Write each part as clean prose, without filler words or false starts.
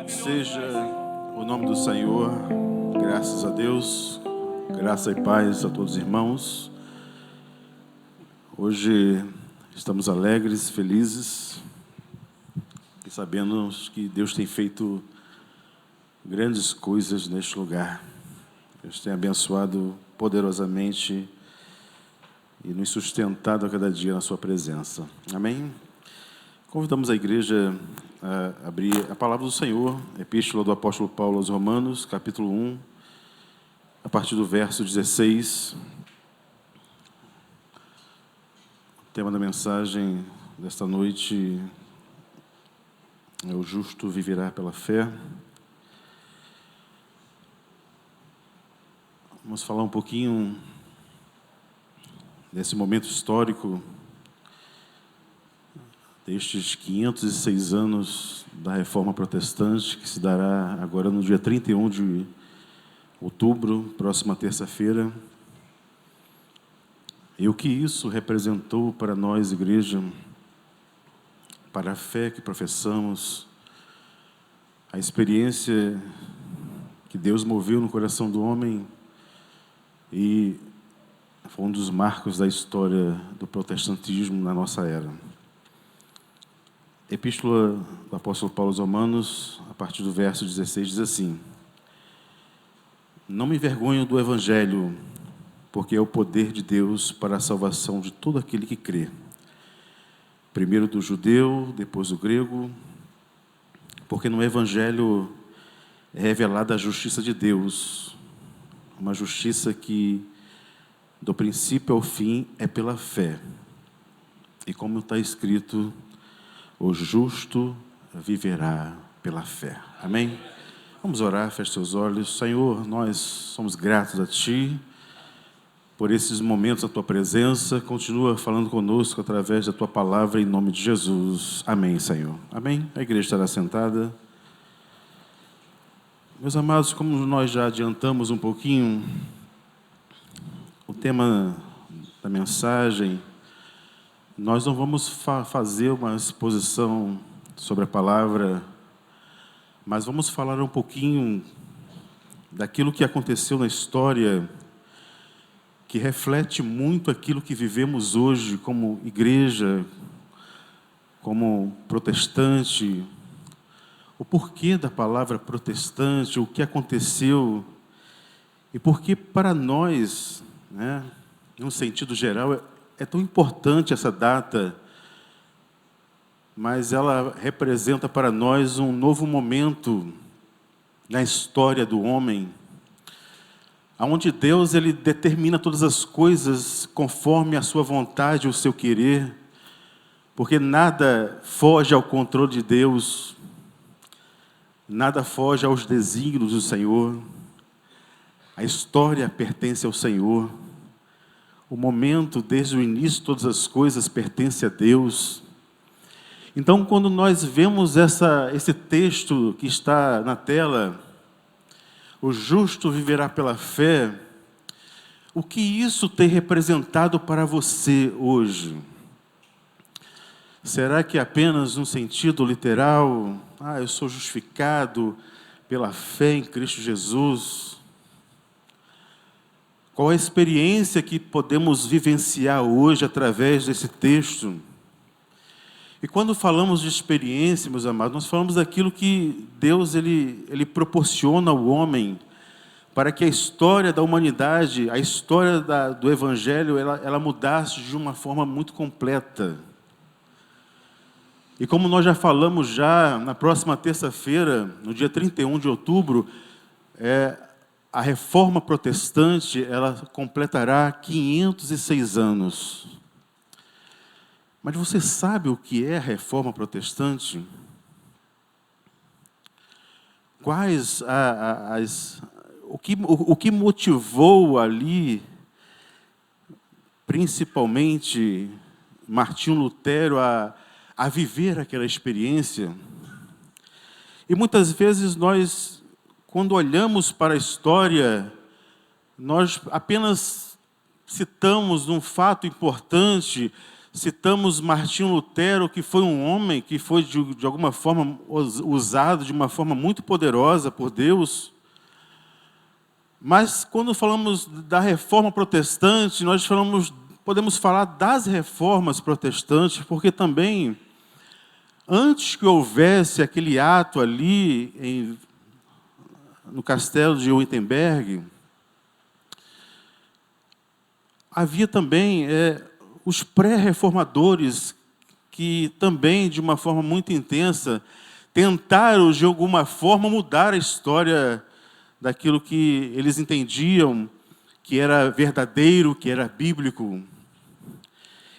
Seja o nome do Senhor, graças a Deus, graça e paz a todos os irmãos. Hoje estamos alegres, felizes e sabemos que Deus tem feito grandes coisas neste lugar. Deus tem abençoado poderosamente e nos sustentado a cada dia na sua presença. Amém? Convidamos a igreja a abrir a palavra do Senhor, Epístola do apóstolo Paulo aos Romanos, capítulo 1, a partir do verso 16. O tema da mensagem desta noite é: o justo viverá pela fé. Vamos falar um pouquinho desse momento histórico, destes 506 anos da Reforma Protestante, que se dará agora no dia 31 de outubro, próxima terça-feira. E o que isso representou para nós, igreja, para a fé que professamos, a experiência que Deus moveu no coração do homem, e foi um dos marcos da história do protestantismo na nossa era. Epístola do apóstolo Paulo aos Romanos, a partir do verso 16, diz assim: não me envergonho do Evangelho, porque é o poder de Deus para a salvação de todo aquele que crê. Primeiro do judeu, depois do grego, porque no Evangelho é revelada a justiça de Deus, uma justiça que, do princípio ao fim, é pela fé. E como está escrito, o justo viverá pela fé. Amém? Vamos orar, feche seus olhos. Senhor, nós somos gratos a Ti por esses momentos da Tua presença. Continua falando conosco através da Tua palavra, em nome de Jesus. Amém, Senhor. Amém? A igreja estará sentada. Meus amados, como nós já adiantamos um pouquinho, o tema da mensagem, nós não vamos fazer uma exposição sobre a palavra, mas vamos falar um pouquinho daquilo que aconteceu na história, que reflete muito aquilo que vivemos hoje como igreja, como protestante, o porquê da palavra protestante, o que aconteceu, e porque para nós, né, em um sentido geral, é tão importante essa data, mas ela representa para nós um novo momento na história do homem, onde Deus ele determina todas as coisas conforme a sua vontade, o seu querer, porque nada foge ao controle de Deus, nada foge aos desígnios do Senhor. A história pertence ao Senhor. O momento, desde o início, todas as coisas pertencem a Deus. Então, quando nós vemos esse texto que está na tela, o justo viverá pela fé, o que isso tem representado para você hoje? Será que é apenas um sentido literal? Eu sou justificado pela fé em Cristo Jesus. Qual a experiência que podemos vivenciar hoje através desse texto? E quando falamos de experiência, meus amados, nós falamos daquilo que Deus ele proporciona ao homem para que a história da humanidade, a história do Evangelho, ela mudasse de uma forma muito completa. E como nós já falamos na próxima terça-feira, no dia 31 de outubro, a Reforma Protestante, ela completará 506 anos. Mas você sabe o que é a Reforma Protestante? Quais o que motivou ali, principalmente, Martinho Lutero a viver aquela experiência? E muitas vezes nós, quando olhamos para a história, nós apenas citamos um fato importante citamos Martinho Lutero, que foi um homem que foi, de alguma forma, usado de uma forma muito poderosa por Deus. Mas, quando falamos da reforma protestante, podemos falar das reformas protestantes, porque também, antes que houvesse aquele ato ali, no castelo de Wittenberg, havia também os pré-reformadores que também, de uma forma muito intensa, tentaram, de alguma forma, mudar a história daquilo que eles entendiam que era verdadeiro, que era bíblico.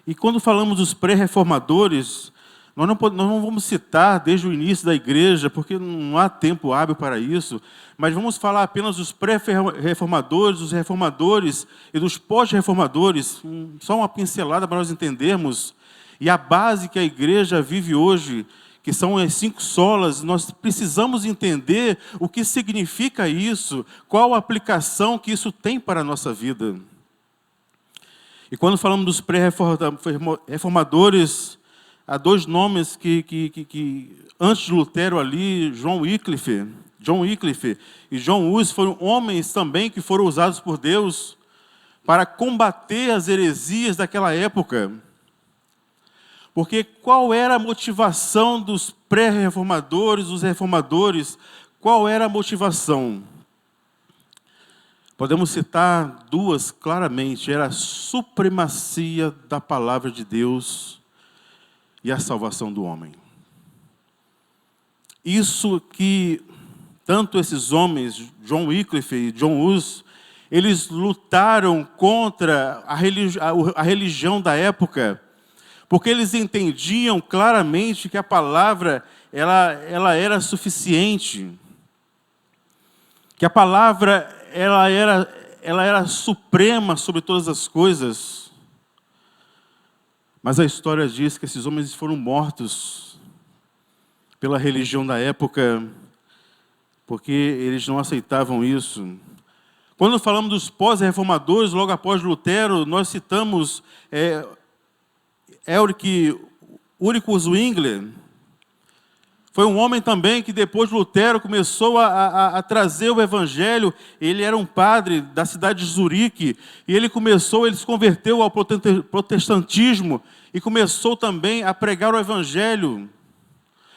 E quando falamos dos pré-reformadores, nós não vamos citar desde o início da igreja, porque não há tempo hábil para isso, mas vamos falar apenas dos pré-reformadores, dos reformadores e dos pós-reformadores, só uma pincelada para nós entendermos. E a base que a igreja vive hoje, que são as 5 solas, nós precisamos entender o que significa isso, qual a aplicação que isso tem para a nossa vida. E quando falamos dos pré-reformadores, há 2 nomes que antes de Lutero ali, John Wycliffe e John Hus foram homens também que foram usados por Deus para combater as heresias daquela época. Porque qual era a motivação dos pré-reformadores, dos reformadores? Qual era a motivação? Podemos citar 2 claramente. Era a supremacia da palavra de Deus e a salvação do homem. Isso que tanto esses homens, John Wycliffe e John Hus, eles lutaram contra a religião da época, porque eles entendiam claramente que a palavra ela era suficiente, que a palavra ela era suprema sobre todas as coisas. Mas a história diz que esses homens foram mortos pela religião da época, porque eles não aceitavam isso. Quando falamos dos pós-reformadores, logo após Lutero, nós citamos Ulrich Zwingli. Foi um homem também que depois de Lutero começou a trazer o evangelho. Ele era um padre da cidade de Zurique, e ele se converteu ao protestantismo e começou também a pregar o evangelho.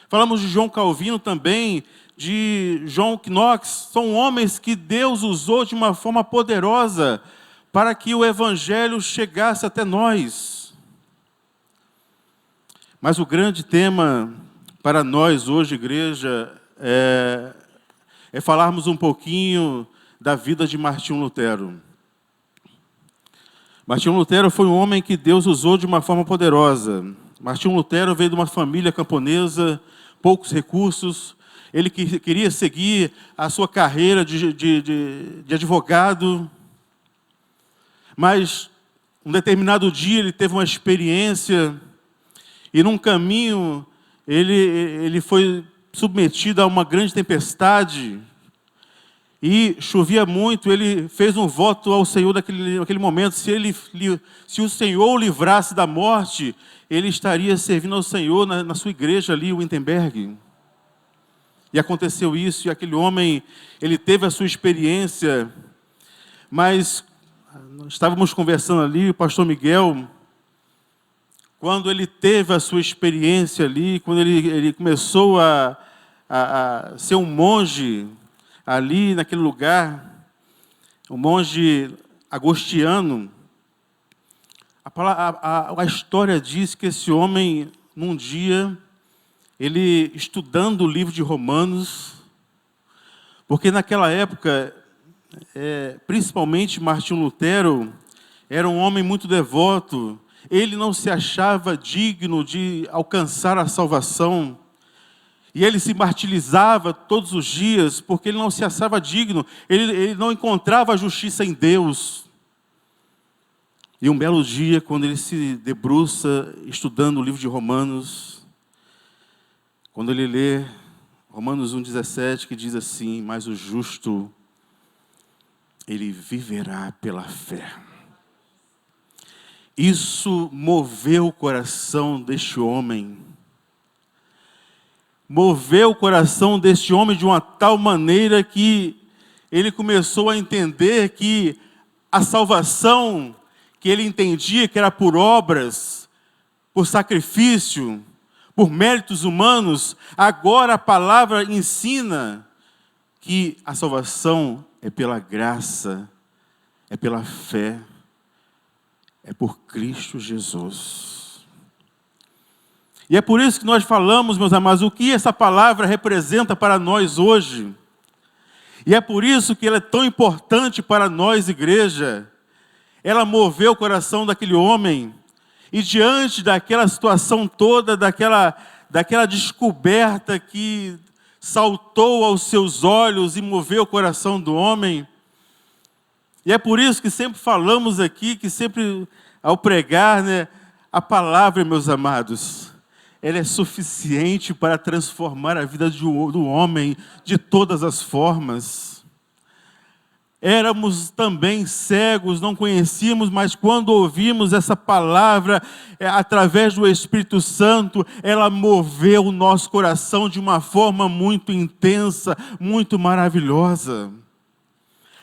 Falamos de João Calvino também, de John Knox. São homens que Deus usou de uma forma poderosa para que o evangelho chegasse até nós. Mas o grande tema para nós hoje, igreja, é falarmos um pouquinho da vida de Martinho Lutero. Martinho Lutero foi um homem que Deus usou de uma forma poderosa. Martinho Lutero veio de uma família camponesa, poucos recursos. Ele queria seguir a sua carreira de advogado, mas um determinado dia ele teve uma experiência, e num caminho ele foi submetido a uma grande tempestade, e chovia muito. Ele fez um voto ao Senhor naquele momento: se o Senhor o livrasse da morte, ele estaria servindo ao Senhor na sua igreja ali, em Wittenberg. E aconteceu isso, e aquele homem, ele teve a sua experiência. Mas estávamos conversando ali, o pastor Miguel, quando ele teve a sua experiência ali, quando ele começou a ser um monge ali naquele lugar, um monge agostiniano, a história diz que esse homem, num dia, ele estudando o livro de Romanos, porque naquela época, principalmente Martinho Lutero, era um homem muito devoto. Ele não se achava digno de alcançar a salvação, e ele se martirizava todos os dias, porque ele não se achava digno, ele não encontrava a justiça em Deus. E um belo dia, quando ele se debruça estudando o livro de Romanos, quando ele lê Romanos 1,17, que diz assim: mas o justo, ele viverá pela fé. Isso moveu o coração deste homem. Moveu o coração deste homem de uma tal maneira que ele começou a entender que a salvação que ele entendia que era por obras, por sacrifício, por méritos humanos, agora a palavra ensina que a salvação é pela graça, é pela fé, é por Cristo Jesus. E é por isso que nós falamos, meus amados, o que essa palavra representa para nós hoje. E é por isso que ela é tão importante para nós, igreja. Ela moveu o coração daquele homem. E diante daquela situação toda, daquela descoberta que saltou aos seus olhos e moveu o coração do homem. E é por isso que sempre falamos aqui, que sempre ao pregar, né, a palavra, meus amados, ela é suficiente para transformar a vida do homem de todas as formas. Éramos também cegos, não conhecíamos, mas quando ouvimos essa palavra, através do Espírito Santo, ela moveu o nosso coração de uma forma muito intensa, muito maravilhosa.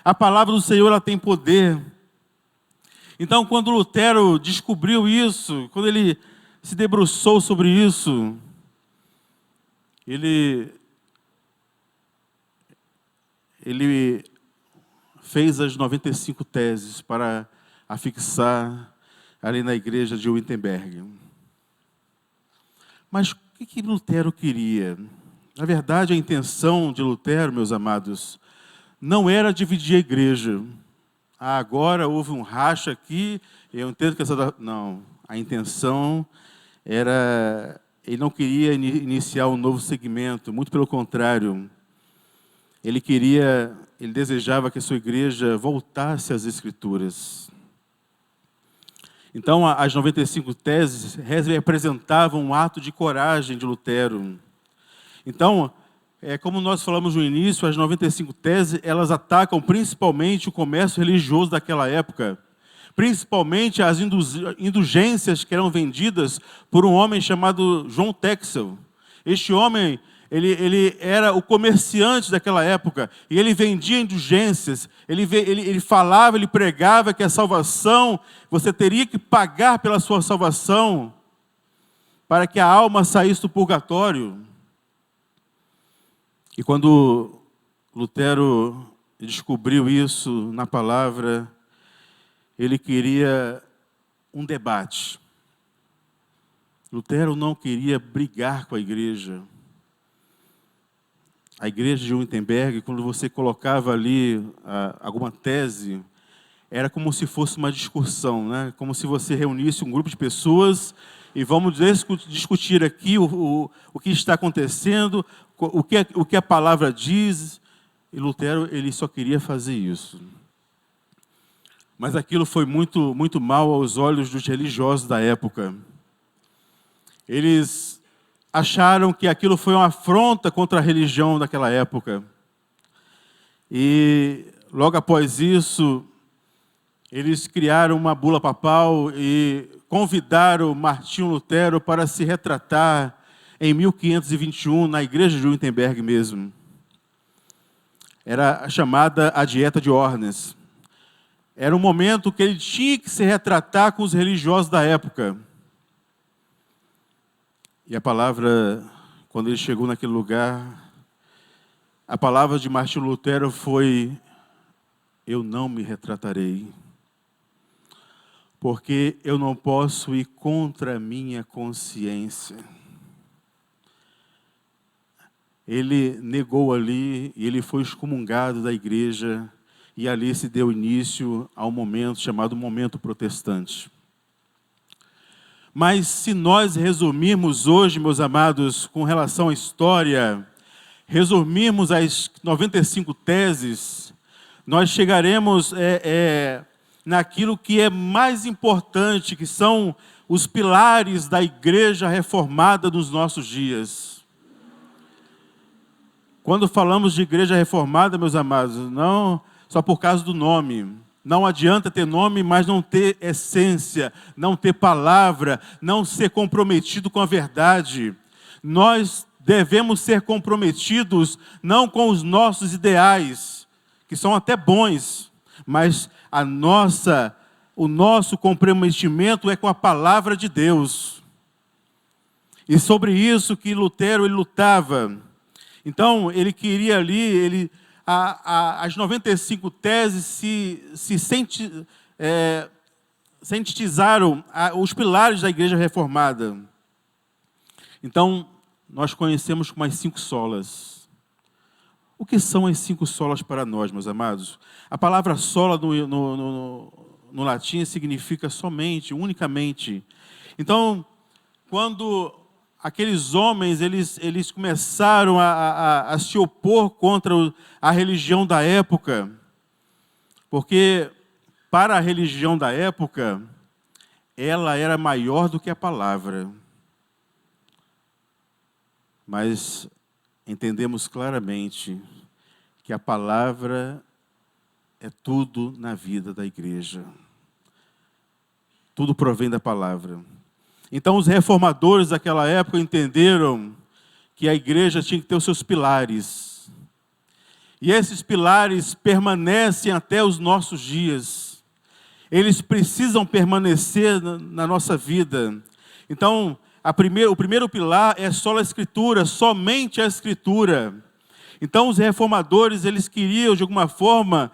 A palavra do Senhor, ela tem poder. Então, quando Lutero descobriu isso, quando ele se debruçou sobre isso, ele fez as 95 teses para afixar ali na igreja de Wittenberg. Mas o que Lutero queria? Na verdade, a intenção de Lutero, meus amados, não era dividir a igreja. Agora houve um racha aqui, eu entendo que essa... Não, a intenção era... Ele não queria iniciar um novo segmento, muito pelo contrário. Ele desejava que a sua igreja voltasse às Escrituras. Então, as 95 teses representavam um ato de coragem de Lutero. Então, como nós falamos no início, as 95 teses, elas atacam principalmente o comércio religioso daquela época, principalmente as indulgências que eram vendidas por um homem chamado John Texel. Este homem, ele era o comerciante daquela época, e ele vendia indulgências, ele falava, ele pregava que a salvação, você teria que pagar pela sua salvação, para que a alma saísse do purgatório. E quando Lutero descobriu isso na palavra, ele queria um debate. Lutero não queria brigar com a igreja. A igreja de Wittenberg, quando você colocava ali alguma tese, era como se fosse uma discussão, né? Como se você reunisse um grupo de pessoas e vamos discutir aqui o que está acontecendo, o que a palavra diz. E Lutero, ele só queria fazer isso. Mas aquilo foi muito, muito mal aos olhos dos religiosos da época. Eles acharam que aquilo foi uma afronta contra a religião daquela época. E logo após isso, eles criaram uma bula papal e convidaram Martinho Lutero para se retratar em 1521, na igreja de Wittenberg mesmo. Era chamada a Dieta de Worms. Era um momento que ele tinha que se retratar com os religiosos da época. E a palavra, quando ele chegou naquele lugar, a palavra de Martinho Lutero foi: eu não me retratarei, porque eu não posso ir contra a minha consciência. Ele negou ali e ele foi excomungado da igreja, e ali se deu início ao momento chamado momento protestante. Mas se nós resumirmos hoje, meus amados, com relação à história, resumirmos as 95 teses, nós chegaremos naquilo que é mais importante, que são os pilares da igreja reformada nos nossos dias. Quando falamos de igreja reformada, meus amados, não só por causa do nome, Não adianta ter nome, mas não ter essência, não ter palavra, não ser comprometido com a verdade. Nós devemos ser comprometidos não com os nossos ideais, que são até bons, mas o nosso comprometimento é com a palavra de Deus. E sobre isso que Lutero ele lutava. Então, ele queria ali, as 95 teses sintetizaram os pilares da Igreja Reformada. Então, nós conhecemos como as 5 solas. O que são as 5 solas para nós, meus amados? A palavra sola no latim significa somente, unicamente. Então, quando aqueles homens eles começaram a se opor contra a religião da época, porque para a religião da época, ela era maior do que a palavra. Mas entendemos claramente que a palavra é tudo na vida da igreja. Tudo provém da palavra. Então os reformadores daquela época entenderam que a igreja tinha que ter os seus pilares. E esses pilares permanecem até os nossos dias. Eles precisam permanecer na nossa vida. Então, o primeiro pilar é só a Escritura, somente a Escritura. Então, os reformadores, eles queriam, de alguma forma,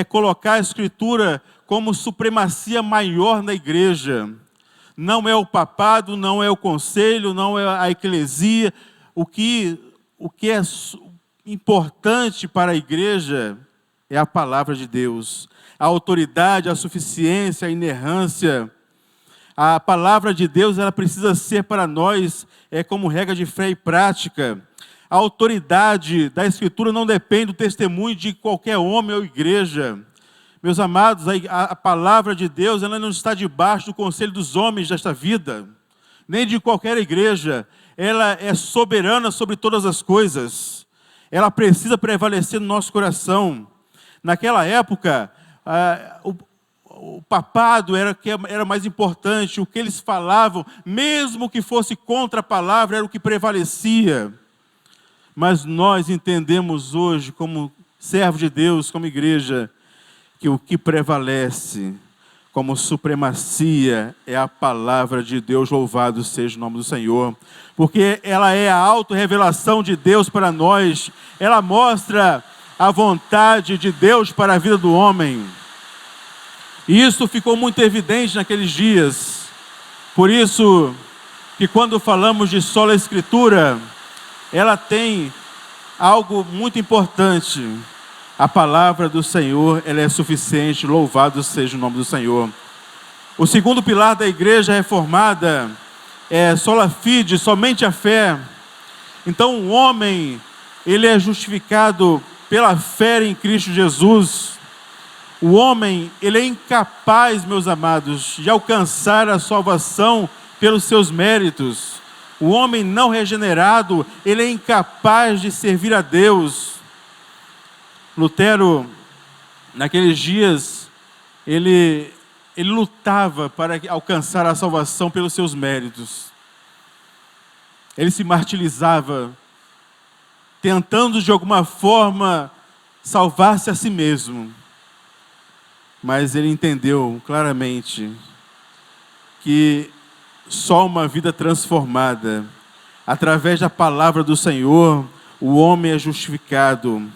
colocar a Escritura como supremacia maior na igreja. Não é o papado, não é o conselho, não é a eclesia. O que é importante para a igreja é a palavra de Deus. A autoridade, a suficiência, a inerrância. A palavra de Deus, ela precisa ser para nós como regra de fé e prática. A autoridade da Escritura não depende do testemunho de qualquer homem ou igreja. Meus amados, a palavra de Deus, ela não está debaixo do conselho dos homens desta vida, nem de qualquer igreja. Ela é soberana sobre todas as coisas. Ela precisa prevalecer no nosso coração. Naquela época, o papado era mais importante. O que eles falavam, mesmo que fosse contra a palavra, era o que prevalecia. Mas nós entendemos hoje, como servo de Deus, como igreja, que o que prevalece como supremacia é a palavra de Deus. Louvado seja o nome do Senhor. Porque ela é a autorrevelação de Deus para nós. Ela mostra a vontade de Deus para a vida do homem. E isso ficou muito evidente naqueles dias. Por isso que quando falamos de sola Escritura, ela tem algo muito importante. A palavra do Senhor, ela é suficiente. Louvado seja o nome do Senhor. O segundo pilar da igreja reformada é sola fide, somente a fé. Então o homem, ele é justificado pela fé em Cristo Jesus. O homem, ele é incapaz, meus amados, de alcançar a salvação pelos seus méritos. O homem não regenerado, ele é incapaz de servir a Deus. Lutero, naqueles dias, ele lutava para alcançar a salvação pelos seus méritos. Ele se martirizava, tentando de alguma forma salvar-se a si mesmo. Mas ele entendeu claramente que só uma vida transformada, através da palavra do Senhor, o homem é justificado.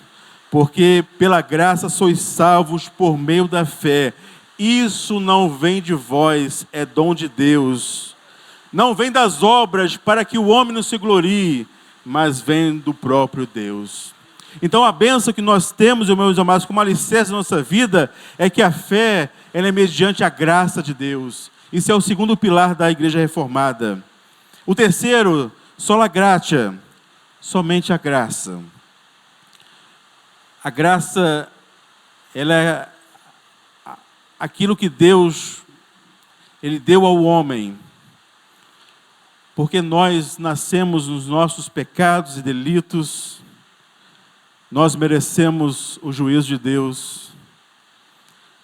Porque pela graça sois salvos por meio da fé. Isso não vem de vós, é dom de Deus. Não vem das obras para que o homem não se glorie, mas vem do próprio Deus. Então a bênção que nós temos, meus amados, como alicerce da nossa vida, é que a fé, ela é mediante a graça de Deus. Isso é o segundo pilar da igreja reformada. O terceiro, sola gratia, somente a graça. A graça, ela é aquilo que Deus, Ele deu ao homem. Porque nós nascemos nos nossos pecados e delitos, nós merecemos o juízo de Deus.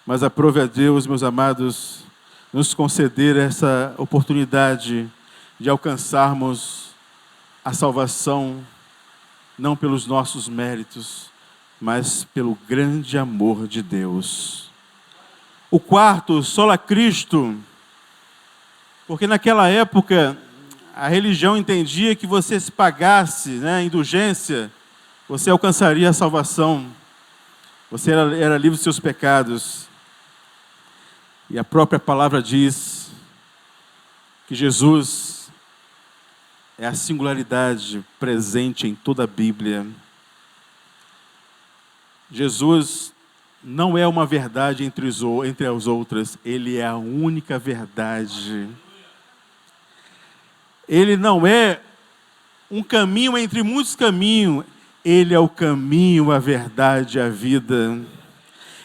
mas aprove a Deus, meus amados, nos conceder essa oportunidade de alcançarmos a salvação, não pelos nossos méritos, mas pelo grande amor de Deus. O quarto, sola Cristo, porque naquela época a religião entendia que você se pagasse, indulgência, você alcançaria a salvação, você era livre dos seus pecados. E a própria palavra diz que Jesus é a singularidade presente em toda a Bíblia. Jesus não é uma verdade entre as outras, Ele é a única verdade. Ele não é um caminho entre muitos caminhos, Ele é o caminho, a verdade e a vida.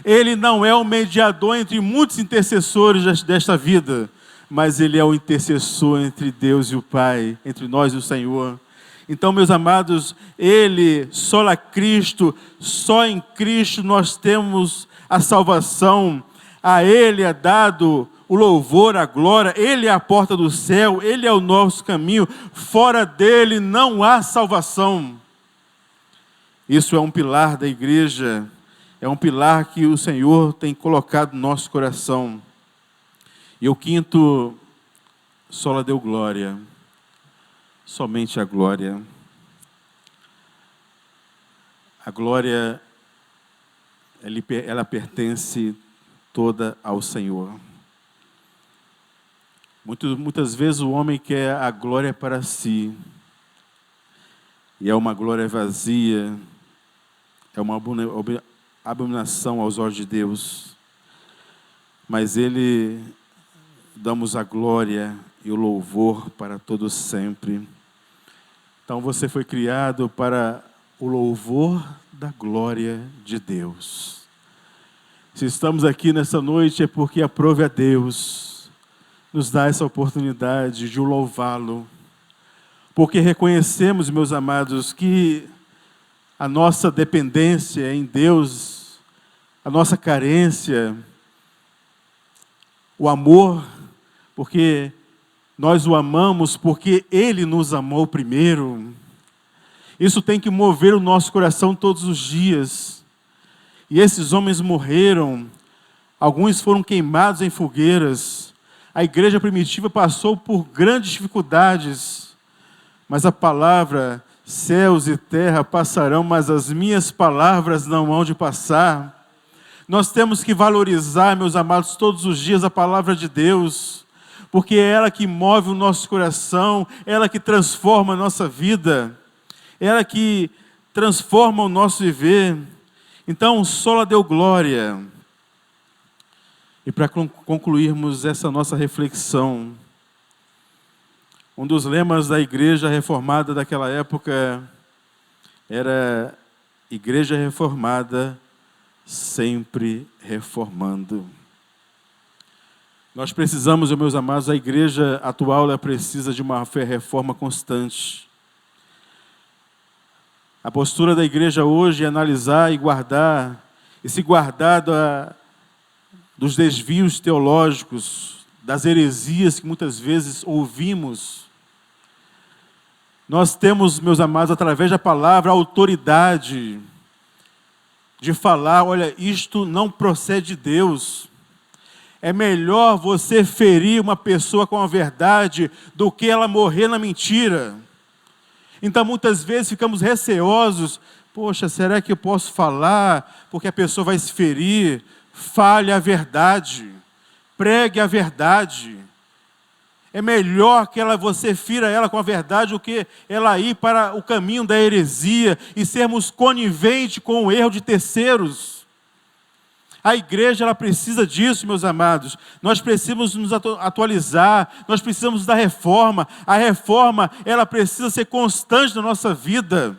Ele não é o mediador entre muitos intercessores desta vida, mas Ele é o intercessor entre Deus e o Pai, entre nós e o Senhor. Então, meus amados, Ele, sola Cristo, só em Cristo nós temos a salvação. A Ele é dado o louvor, a glória, Ele é a porta do céu, Ele é o nosso caminho. Fora dEle não há salvação. Isso é um pilar da igreja, é um pilar que o Senhor tem colocado no nosso coração. E o quinto, sola Deo glória, somente a glória. A glória, ela pertence toda ao Senhor. Muitas vezes o homem quer a glória para si, e é uma glória vazia, é uma abominação aos olhos de Deus. Mas Ele damos a glória e o louvor para todos sempre. Então você foi criado para o louvor da glória de Deus. Se estamos aqui nessa noite é porque aprove a Deus nos dar essa oportunidade de o louvá-lo. Porque reconhecemos, meus amados, que a nossa dependência em Deus, a nossa carência, o amor, porque nós o amamos porque Ele nos amou primeiro. Isso tem que mover o nosso coração todos os dias. E esses homens morreram, alguns foram queimados em fogueiras. A igreja primitiva passou por grandes dificuldades, mas a palavra, céus e terra passarão, mas as minhas palavras não hão de passar. Nós temos que valorizar, meus amados, todos os dias a palavra de Deus, porque é ela que move o nosso coração, ela que transforma a nossa vida, ela que transforma o nosso viver. Então, sola Deo glória. E para concluirmos essa nossa reflexão, um dos lemas da igreja reformada daquela época era Igreja Reformada, sempre reformando. Nós precisamos, meus amados, a igreja atual ela precisa de uma reforma constante. A postura da igreja hoje é analisar e guardar, e se guardar dos desvios teológicos, das heresias que muitas vezes ouvimos. Nós temos, meus amados, através da palavra, a autoridade de falar, olha, isto não procede de Deus. É melhor você ferir uma pessoa com a verdade do que ela morrer na mentira. Então, muitas vezes ficamos receosos. Poxa, será que eu posso falar? Porque a pessoa vai se ferir. Fale a verdade. Pregue a verdade. É melhor que você fira ela com a verdade do que ela ir para o caminho da heresia e sermos coniventes com o erro de terceiros. A igreja ela precisa disso, meus amados. Nós precisamos nos atualizar, nós precisamos da reforma. A reforma, ela precisa ser constante na nossa vida.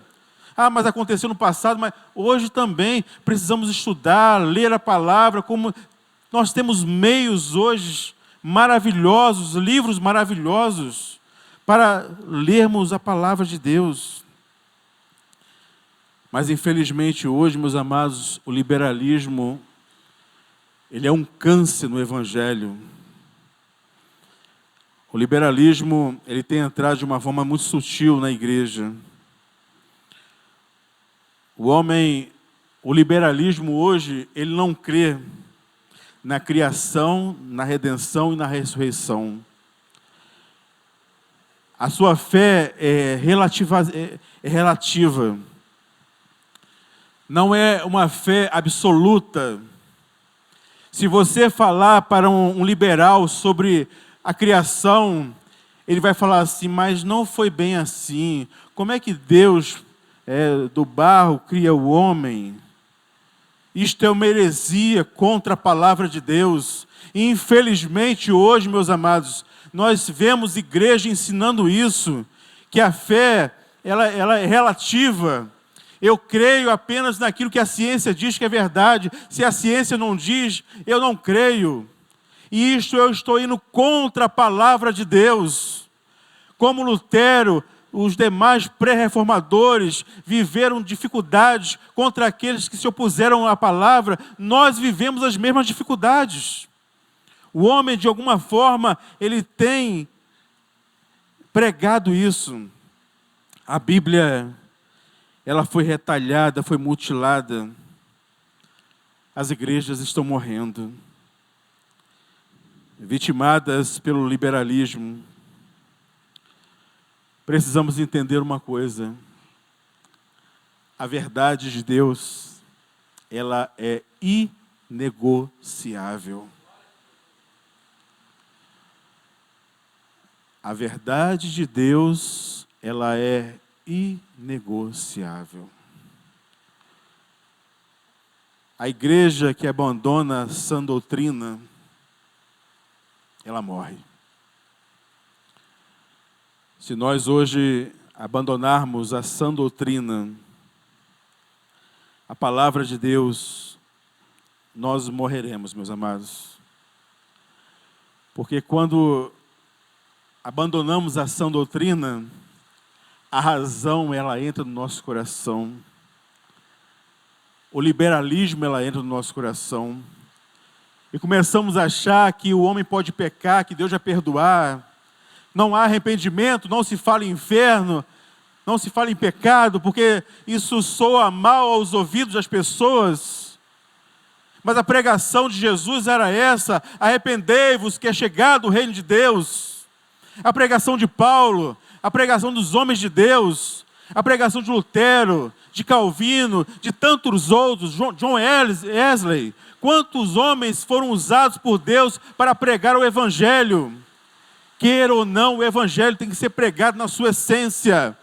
Ah, mas aconteceu no passado, mas hoje também precisamos estudar, ler a palavra, como nós temos meios hoje maravilhosos, livros maravilhosos, para lermos a palavra de Deus. Mas infelizmente hoje, meus amados, o liberalismo ele é um câncer no Evangelho. O liberalismo, ele tem entrado de uma forma muito sutil na igreja. O liberalismo hoje, ele não crê na criação, na redenção e na ressurreição. A sua fé é relativa. Não é uma fé absoluta. Se você falar para um liberal sobre a criação, ele vai falar assim, mas não foi bem assim. Como é que Deus, do barro, cria o homem? Isto é uma heresia contra a palavra de Deus. E infelizmente hoje, meus amados, nós vemos igreja ensinando isso, que a fé, ela é relativa. Eu creio apenas naquilo que a ciência diz que é verdade. Se a ciência não diz, eu não creio. E isto eu estou indo contra a palavra de Deus. Como Lutero, os demais pré-reformadores viveram dificuldades contra aqueles que se opuseram à palavra, nós vivemos as mesmas dificuldades. O homem, de alguma forma, ele tem pregado isso. A Bíblia, ela foi retalhada, foi mutilada. As igrejas estão morrendo, vitimadas pelo liberalismo. Precisamos entender uma coisa. A verdade de Deus, ela é inegociável. A verdade de Deus, ela é inegociável. A igreja que abandona a sã doutrina, ela morre. Se nós hoje abandonarmos a sã doutrina, a palavra de Deus, nós morreremos, meus amados. Porque quando abandonamos a sã doutrina, a razão, ela entra no nosso coração. O liberalismo, ela entra no nosso coração. E começamos a achar que o homem pode pecar, que Deus vai perdoar. Não há arrependimento, não se fala em inferno, não se fala em pecado, porque isso soa mal aos ouvidos das pessoas. Mas a pregação de Jesus era essa: arrependei-vos, que é chegado o reino de Deus. A pregação de Paulo, a pregação dos homens de Deus, a pregação de Lutero, de Calvino, de tantos outros, John Wesley. Quantos homens foram usados por Deus para pregar o Evangelho? Queira ou não, o Evangelho tem que ser pregado na sua essência.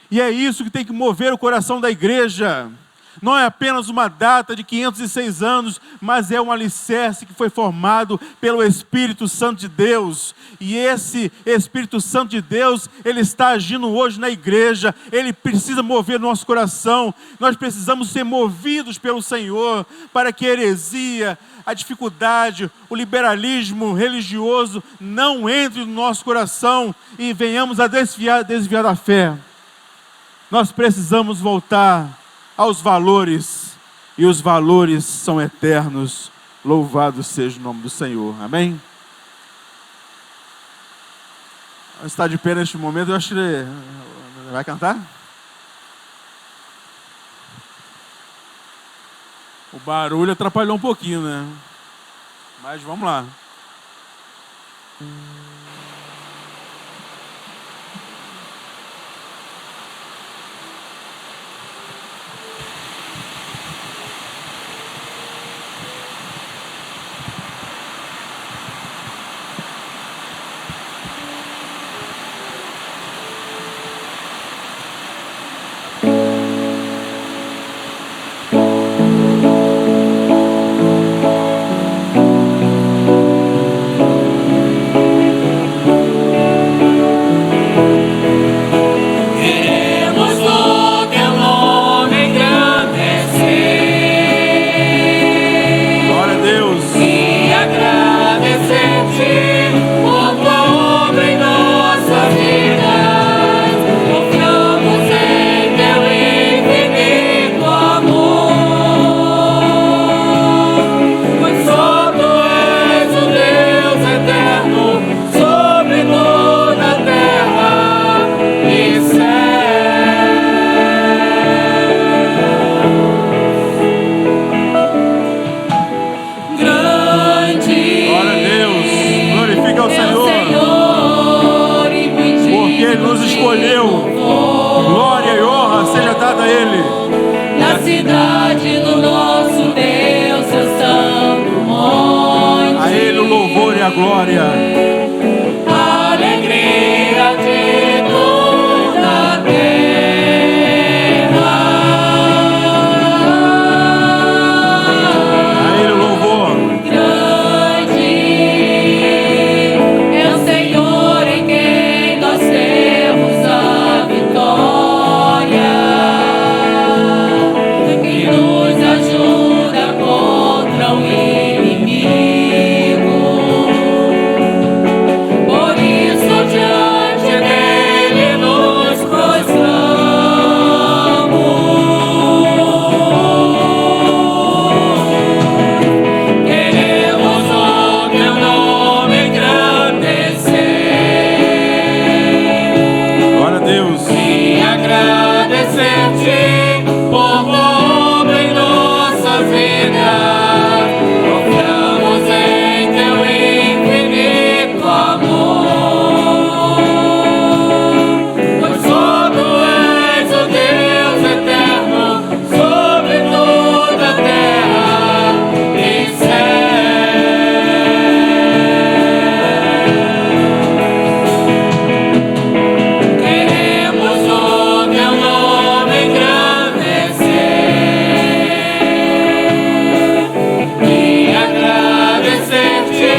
E é isso que tem que mover o coração da igreja. Não é apenas uma data de 506 anos, mas é um alicerce que foi formado pelo Espírito Santo de Deus. E esse Espírito Santo de Deus, ele está agindo hoje na igreja. Ele precisa mover nosso coração. Nós precisamos ser movidos pelo Senhor para que a heresia, a dificuldade, o liberalismo religioso não entre no nosso coração e venhamos a desviar da fé. Nós precisamos voltar aos valores, e os valores são eternos. Louvado seja o nome do Senhor. Amém? Está de pé neste momento, eu acho que ele vai cantar? O barulho atrapalhou um pouquinho, né? Mas vamos lá. escolheu. Glória e honra seja dada a Ele. Na cidade do nosso Deus, seu santo monte. A Ele o louvor e a glória. A alegria de toda a terra. A Ele o louvor. Grande é o Senhor em quem nós temos a vitória, que nos ajuda contra o inimigo. Por isso diante dele nos prostramos. Queremos o teu nome engrandecer Glória a Deus. e agradecer-te por tua obra em nossas vidas. Confiamos em teu infinito amor, pois só tu és o Deus eterno sobre toda a terra e céu. Queremos o teu nome engrandecer e agradecer-te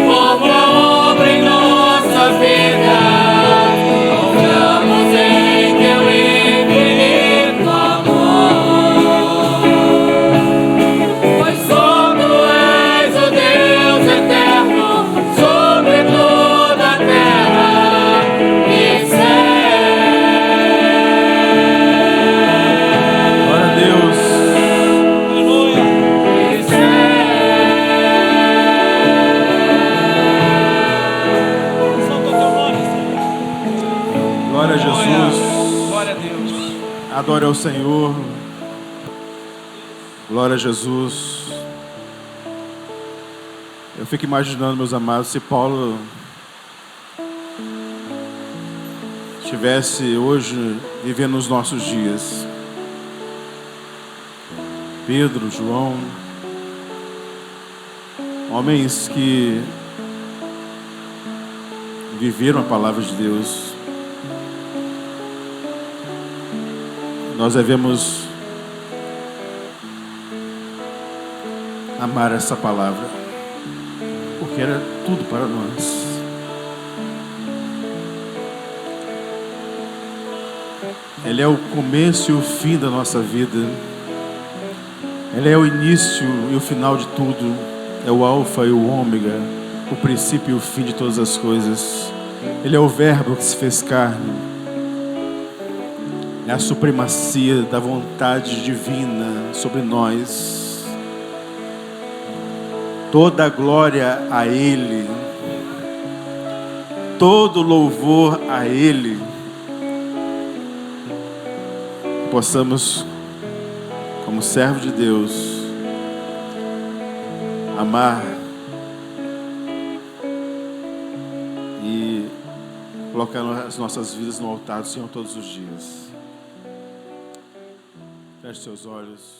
por tua obra em nossas vidas. Confiamos em teu infinito amor, pois só tu és o Deus eterno sobre toda a terra e céu. Glória a Deus. Aleluia. E céu. Santo teu nome, Senhor. Glória a Jesus. Glória a Deus. Adore ao Senhor. Glória a Jesus. Eu fico imaginando, meus amados, se Paulo estivesse hoje vivendo os nossos dias. Pedro, João, homens que viveram a palavra de Deus. Nós devemos amar essa palavra, porque era tudo para nós. Ele é o começo e o fim da nossa vida. Ele é o início e o final de tudo. É o alfa e o ômega, o princípio e o fim de todas as coisas. Ele é o verbo que se fez carne. É a supremacia da vontade divina sobre nós. Toda a glória a Ele, todo louvor a Ele. Possamos, como servo de Deus, amar e colocar as nossas vidas no altar do Senhor todos os dias. Feche seus olhos.